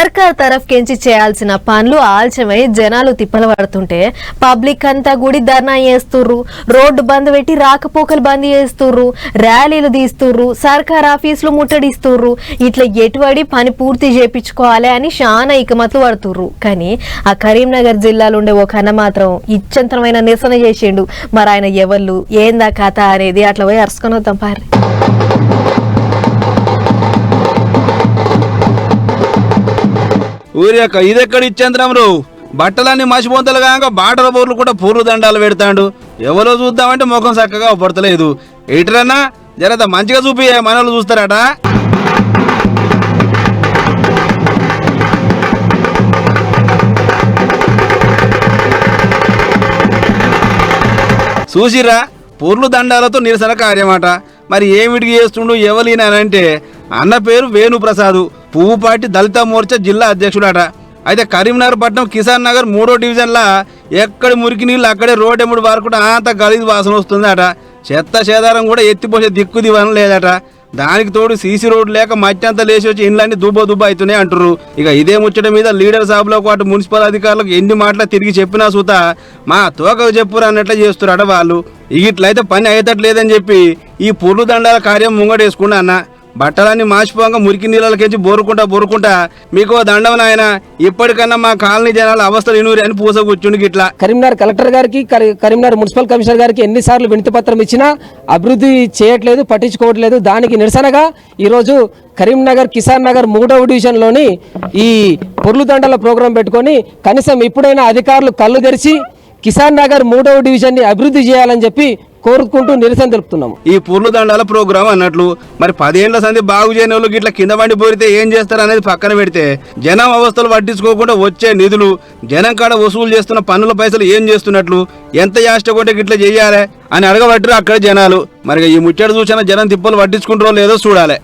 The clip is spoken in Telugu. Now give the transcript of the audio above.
సర్కార్ తరఫుకెంచి చేయాల్సిన పనులు ఆల్చమై జనాలు తిప్పలు పడుతుంటే పబ్లిక్ అంతా గుడి ధర్నా చేస్తుర్రు, రోడ్డు బంద్ పెట్టి రాకపోకలు బంద్ చేస్తుర్రు, ర్యాలీలు తీస్తుర్రు, సర్కార్ ఆఫీసులు ముట్టడిస్తుర్రు. ఇట్లా ఎటువడి పని పూర్తి చేపించుకోవాలి అని చాలా ఇకమతులు పడుతుర్రు. కానీ ఆ కరీంనగర్ జిల్లాలో ఉండే ఒక అన్న మాత్రం ఇచ్చంతరమైన నిరసన చేసిండు. మరి ఆయన ఎవళ్ళు ఏందా కథ అనేది అట్లా పోయి అరుసుకొని వద్దాం పారి. ఊరి యొక్క ఇదెక్కడ ఇచ్చేంద్రమరు బట్టలన్నీ మసిపోతలు కాక బాటల బోర్లు కూడా పూర్వ దండాలు పెడతాడు. ఎవరో చూద్దామంటే ముఖం చక్కగా పడతలేదు. ఎటురన్నా జరత మంచిగా చూపి మనోళ్ళు చూస్తారట. చూసిరా పూర్లు దండాలతో నిరసన కార్యమాట. మరి ఏమిటికి చేస్తుండు ఎవరినంటే అన్న పేరు వేణుప్రసాద్, పువ్వుపాటి దళిత మోర్చా జిల్లా అధ్యక్షుడట. అయితే కరీంనగర్ పట్నం కిసాన్ నగర్ 3వ డివిజన్లా ఎక్కడి మురికి నీళ్ళు అక్కడే రోడ్డెముడు వరకు అంత గలీజ్ వాసన వస్తుందట. చెత్త చేదారం కూడా ఎత్తిపోసే దిక్కు దివనం లేదట. దానికి తోడు సీసీ రోడ్డు లేక మట్టి అంతా లేచి వచ్చి ఇండ్లన్నీ దుబ్బ అవుతున్నాయి అంటారు. ఇక ఇదే ముచ్చట మీద లీడర్ సాబులో పాటు మున్సిపల్ అధికారులకు ఎన్ని మాటలు తిరిగి చెప్పినా సూత మా తోకకు చెప్పురు అన్నట్లే చేస్తున్నారట వాళ్ళు. ఇట్లయితే పని అయ్యేటట్లేదని చెప్పి ఈ పూర్లు దండాల కార్యం ముంగడేసుకున్నా అన్న. బట్టలన్నీ మాసిపోగా మురికి నీళ్ళకెంచి బోరుకుంటా మీకు దండం నాయన, ఇప్పటికన్నా మా కాలనీ జనాల అవస్థలు ఇనూరి అని పూస కూర్చుండి గిట్లా. కరీంనగర్ కలెక్టర్ గారికి కరీంనగర్ మున్సిపల్ కమిషనర్ గారికి ఎన్నిసార్లు వినతి పత్రం ఇచ్చినా అభివృద్ధి చేయట్లేదు, పట్టించుకోవట్లేదు. దానికి నిరసనగా ఈరోజు కరీంనగర్ కిసాన్ నగర్ 3వ డివిజన్లోని ఈ పొర్లు దండల ప్రోగ్రాం పెట్టుకొని కనీసం ఇప్పుడైనా అధికారులు కళ్ళు తెరిచి కిసాన్ నగర్ 3వ డివిజన్ని అభివృద్ధి చేయాలని చెప్పి కోరుకుంటూ నిరసన తెలుపుతున్నాము. ఈ పూర్లు దండాల ప్రోగ్రాం అన్నట్లు మరి 10 ఏళ్ల సంది బాగు చేయని వాళ్ళు ఇట్లా కింద బండి పోరితే ఏం చేస్తారు అనేది పక్కన పెడితే జనం అవస్థలు పట్టించుకోకుండా వచ్చే నిధులు, జనం కాడ వసూలు చేస్తున్న పన్నుల పైసలు ఏం చేస్తున్నట్లు, ఎంత యాష్ట కొట్టే గిట్లా చెయ్యాలి అని అడగబట్టారు అక్కడ జనాలు. మరి ఈ ముచ్చట చూసిన జనం తిప్పలు పట్టించుకుంటారో లేదో చూడాలి.